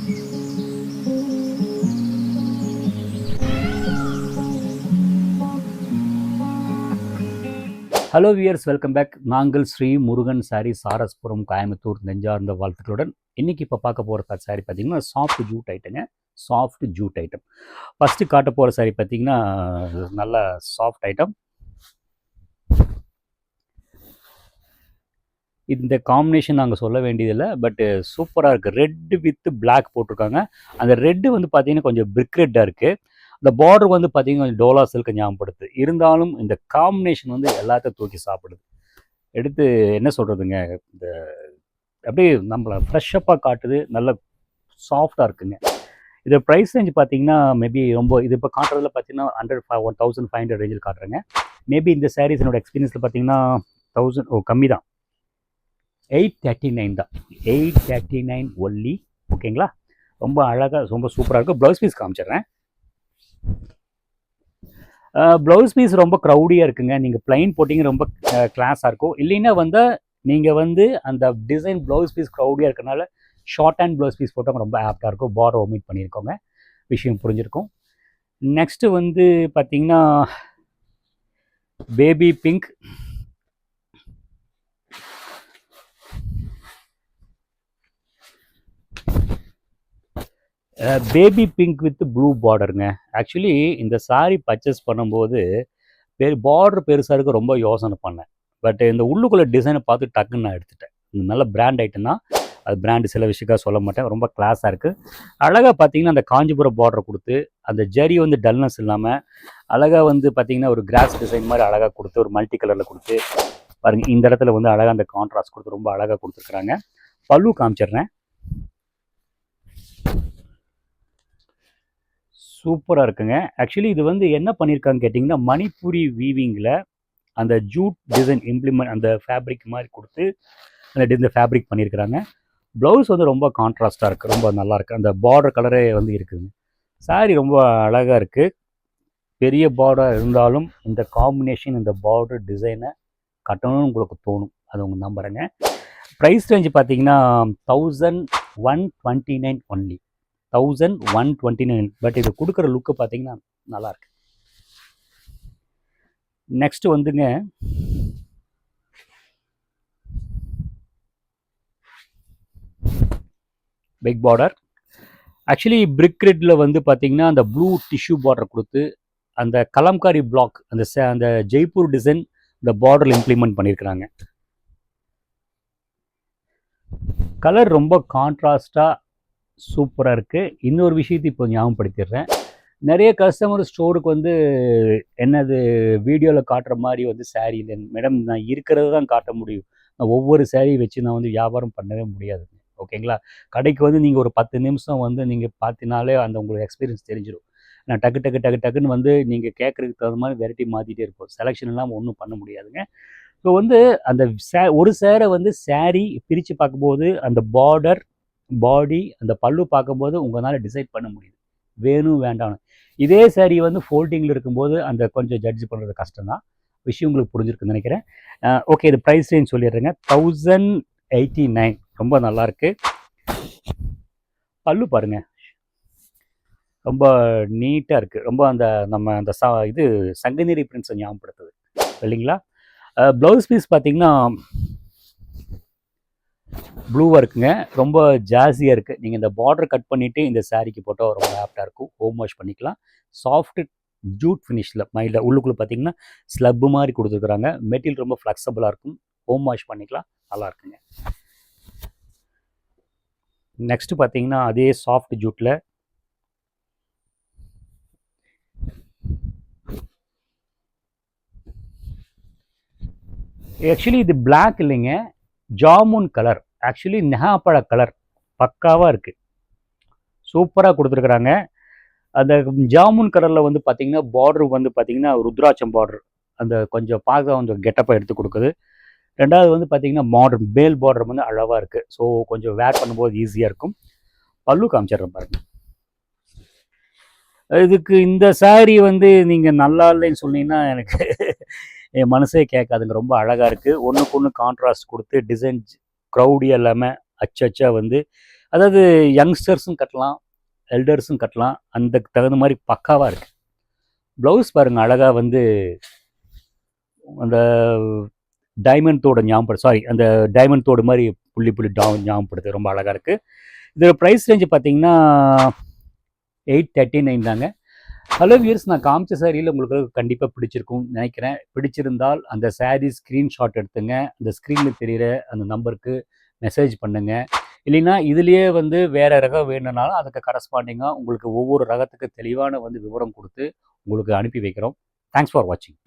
Hello wears, welcome back. நாங்கள் ஸ்ரீ முருகன் சாரி, சாரஸ்புரம், கோயம்புத்தூர் நெஞ்சார்ந்த வாழ்த்துக்களுடன் இன்னைக்கு இப்போ பார்க்க போகிற சாரி பார்த்தீங்கன்னா சாஃப்ட் ஜூட் ஐட்டங்க. சாஃப்ட் ஜூட் ஐட்டம் ஃபஸ்ட்டு காட்ட போகிற சாரி பார்த்தீங்கன்னா நல்ல சாஃப்ட் ஐட்டம். இந்த காம்பினேஷன் நாங்கள் சொல்ல வேண்டியதில்லை, பட்டு சூப்பராக இருக்குது. ரெட்டு வித் பிளாக் போட்டிருக்காங்க. அந்த ரெட்டு வந்து பார்த்தீங்கன்னா கொஞ்சம் பிரிக் ரெட்டாக இருக்குது. இந்த பார்டர் வந்து பார்த்தீங்கன்னா கொஞ்சம் டோலா சில்க் ஞாபகப்படுது. இருந்தாலும் இந்த காம்பினேஷன் வந்து எல்லாத்தையும் தூக்கி சாப்பிடுது. எடுத்து என்ன சொல்கிறதுங்க, இந்த அப்படியே நம்மளை ஃப்ரெஷ்ஷப்பாக காட்டுது. நல்ல சாஃப்டாக இருக்குங்க. இது ப்ரைஸ் ரேஞ்ச் பார்த்தீங்கன்னா மேபி ரொம்ப இது இப்போ காட்டுறதுல பார்த்தீங்கன்னா 1500 ரேஞ்சில் காட்டுறேங்க. மேபி இந்த சாரீஸ் என்னோட எக்ஸ்பீரியன்ஸில் பார்த்தீங்கன்னா 1000 கம்மி தான். 839 தான். 839 ஒன்லி. ஓகேங்களா? ரொம்ப அழகாக ரொம்ப சூப்பராக இருக்கும். ப்ளவுஸ் பீஸ் காமிச்சிடுறேன். ப்ளவுஸ் பீஸ் ரொம்ப க்ரௌடியாக இருக்குங்க. நீங்கள் ப்ளைன் போட்டிங்க ரொம்ப கிளாஸாக இருக்கும். இல்லைன்னா வந்து நீங்கள் வந்து அந்த டிசைன் ப்ளவுஸ் பீஸ் க்ரௌடியாக இருக்கனால ஷார்ட் ஹேண்ட் ப்ளவுஸ் பீஸ் போட்டால் ரொம்ப ஆப்டாக இருக்கும். பார்டர் ஒமிட் பண்ணியிருக்கோங்க, விஷயம் புரிஞ்சிருக்கும். நெக்ஸ்ட்டு வந்து பார்த்தீங்கன்னா baby pink. Baby pink with blue பார்டருங்க. ஆக்சுவலி இந்த சாரீ பர்ச்சேஸ் பண்ணும்போது பார்டர் பெருசாக இருக்க ரொம்ப யோசனை பண்ணேன். பட் இந்த உள்ளுக்குள்ளே டிசைனை பார்த்து டக்குன்னு நான் எடுத்துட்டேன். நல்ல பிராண்ட் ஐட்டம் தான். அது பிராண்டு சில விஷயக்காக சொல்ல மாட்டேன். ரொம்ப கிளாஸாக இருக்குது. அழகாக பார்த்தீங்கன்னா அந்த காஞ்சிபுரம் பார்டர் கொடுத்து அந்த ஜரி வந்து டல்னஸ் இல்லாமல் அழகாக வந்து பார்த்தீங்கன்னா ஒரு கிராஸ் டிசைன் மாதிரி அழகாக கொடுத்து ஒரு மல்டி கலரில் கொடுத்து பாருங்கள். இந்த இடத்துல வந்து அழகாக அந்த கான்ட்ராஸ்ட் கொடுத்து ரொம்ப அழகாக கொடுத்துருக்குறாங்க. பல்லு காமிச்சிடுறேன். சூப்பராக இருக்குங்க. ஆக்சுவலி இது வந்து என்ன பண்ணியிருக்காங்க கேட்டிங்கன்னா மணிப்பூரி வீவிங்கில் அந்த ஜூட் டிசைன் இம்ப்ளிமெண்ட் அந்த ஃபேப்ரிக் மாதிரி கொடுத்து அந்த ஃபேப்ரிக் பண்ணியிருக்கிறாங்க. ப்ளவுஸ் வந்து ரொம்ப கான்ட்ராஸ்டாக இருக்குது. ரொம்ப நல்லாயிருக்கு. அந்த பார்டர் கலரே வந்து இருக்குதுங்க. சாரீ ரொம்ப அழகாக இருக்குது. பெரிய பார்டர் இருந்தாலும் இந்த காம்பினேஷன் இந்த பார்டர் டிசைனை கட்டணும்னு உங்களுக்கு தோணும். அது உங்கள் நம்புறேங்க. ப்ரைஸ் ரேஞ்சு பார்த்தீங்கன்னா 1129 ஒன்லி. 1129. பட் இது கொடுக்குற லுக்கு பார்த்தீங்கன்னா நல்லாயிருக்கு. நெக்ஸ்ட் வந்துங்க பிக் பார்டர். ஆக்சுவலி பிரிக் ரெட்டில் வந்து பார்த்தீங்கன்னா அந்த ப்ளூ டிஷ்யூ பார்டர் கொடுத்து அந்த கலம்காரி பிளாக் அந்த ஜெய்ப்பூர் டிசைன் இந்த பார்டரில் இம்ப்ளிமெண்ட் பண்ணியிருக்கிறாங்க. கலர் ரொம்ப கான்ட்ராஸ்டாக சூப்பராக இருக்குது. இன்னொரு விஷயத்தை இப்போ ஞாபகப்படுத்திடுறேன். நிறைய கஸ்டமர் ஸ்டோருக்கு வந்து என்னது வீடியோவில் காட்டுற மாதிரி வந்து சாரீ இல்லை மேடம், நான் இருக்கிறது தான் காட்ட முடியும். நான் ஒவ்வொரு சாரீ வச்சு நான் வந்து வியாபாரம் பண்ணவே முடியாதுங்க. ஓகேங்களா? கடைக்கு வந்து நீங்கள் ஒரு 10 நிமிஷம் வந்து நீங்கள் பார்த்தினாலே அந்த உங்களுக்கு எக்ஸ்பீரியன்ஸ் தெரிஞ்சிடும். நான் டக்குன்னு வந்து நீங்கள் கேட்குறதுக்கு தகுந்த மாதிரி வெரைட்டி மாற்றிட்டே இருப்போம். செலெக்ஷன் இல்லாமல் ஒன்றும் பண்ண முடியாதுங்க. ஸோ வந்து அந்த ஒரு சேரை வந்து சாரீ பிரித்து பார்க்கும்போது அந்த பார்டர் பாடி அந்த பல்லு பார்க்கும்போது உங்களால் டிசைட் பண்ண முடியுது வேணும் வேண்டாம். இதே சாரீ வந்து ஃபோல்டிங்கில் இருக்கும்போது அந்த கொஞ்சம் ஜட்ஜ் பண்ணுறது கஷ்டம் தான். விஷயம் உங்களுக்கு புரிஞ்சிருக்குன்னு நினைக்கிறேன். ஓகே, இது ப்ரைஸ் ரேஞ்ச் சொல்லிடுறேங்க. 1089. ரொம்ப நல்லாயிருக்கு. பல்லு பாருங்கள், ரொம்ப நீட்டாக இருக்குது. ரொம்ப அந்த நம்ம அந்த இது சங்கநீரி பிரிண்ட்ஸை ஞாபகப்படுத்துது இல்லைங்களா? ப்ளவுஸ் பீஸ் பார்த்தீங்கன்னா ப்ளூவாக இருக்குங்க. ரொம்ப ஜாஸியாக இருக்குது. நீங்கள் இந்த பார்டர் கட் பண்ணிவிட்டு இந்த சாரீக்கு போட்டால் ரொம்ப ஆப்டாக இருக்கும். ஹோம் வாஷ் பண்ணிக்கலாம். சாஃப்ட் ஜூட் ஃபினிஷில் மைல்டாக உள்ளுக்குள்ளே பார்த்தீங்கன்னா ஸ்லப்பு மாதிரி கொடுத்துருக்குறாங்க. மெட்டீரியல் ரொம்ப ஃப்ளெக்சபிளாக இருக்கும். ஹோம் வாஷ் பண்ணிக்கலாம். நல்லா இருக்குங்க. நெக்ஸ்ட்டு பார்த்தீங்கன்னா அதே சாஃப்ட் ஜூட்டில் ஆக்சுவலி இது பிளாக் இல்லைங்க, ஜாமுன் கலர். ஆக்சுவலி நெகாப்பழ கலர் பக்காவாக இருக்குது. சூப்பராக கொடுத்துருக்குறாங்க. அந்த ஜாமுன் கலரில் வந்து பார்த்திங்கன்னா பார்டர் வந்து பார்த்திங்கன்னா ருத்ராட்சம் பார்டர் அந்த கொஞ்சம் பார்க்க கொஞ்சம் கெட்டப்பாக எடுத்து கொடுக்குது. ரெண்டாவது வந்து பார்த்திங்கன்னா மாடர்ன் மேல் பார்டர் வந்து அழகாக இருக்குது. ஸோ கொஞ்சம் வேர் பண்ணும்போது ஈஸியாக இருக்கும். பல்லு காமிச்சிடுறேன் பாருங்கள். இதுக்கு இந்த சாரீ வந்து நீங்கள் நல்லா இல்லைன்னு சொன்னீங்கன்னா எனக்கு என் மனசே கேட்காதுங்க. ரொம்ப அழகாக இருக்குது. ஒன்றுக்கு ஒன்று கான்ட்ராஸ்ட் கொடுத்து டிசைன் க்ரௌடியாக இல்லாமல் அச்சா வந்து அதாவது யங்ஸ்டர்ஸும் கட்டலாம், எல்டர்ஸும் கட்டலாம். அந்த தகுந்த மாதிரி பக்காவாக இருக்குது. ப்ளவுஸ் பாருங்கள், அழகாக வந்து அந்த டைமண்ட் தோடு அந்த டைமண்ட் தோடு மாதிரி புள்ளி புள்ளி ஞாபகப்படுது. ரொம்ப அழகாக இருக்குது. இதோட ப்ரைஸ் ரேஞ்சு பார்த்தீங்கன்னா 839 தாங்க. ஹலோ வியூர்ஸ், நான் காமிச்ச சாரியில் உங்களுக்கு கண்டிப்பாக பிடிச்சிருக்கும்னு நினைக்கிறேன். பிடிச்சிருந்தால் அந்த சாரீ ஸ்க்ரீன்ஷாட் எடுத்துங்க, அந்த ஸ்க்ரீனில் தெரிகிற அந்த நம்பருக்கு மெசேஜ் பண்ணுங்கள். இல்லைன்னா இதுலேயே வந்து வேறு ரகம் வேணும்னாலும் அதுக்கு கரஸ்பாண்டிங்காக உங்களுக்கு ஒவ்வொரு ரகத்துக்கு தெளிவான வந்து விவரம் கொடுத்து உங்களுக்கு அனுப்பி வைக்கிறோம். தேங்க்ஸ் ஃபார் வாட்சிங்.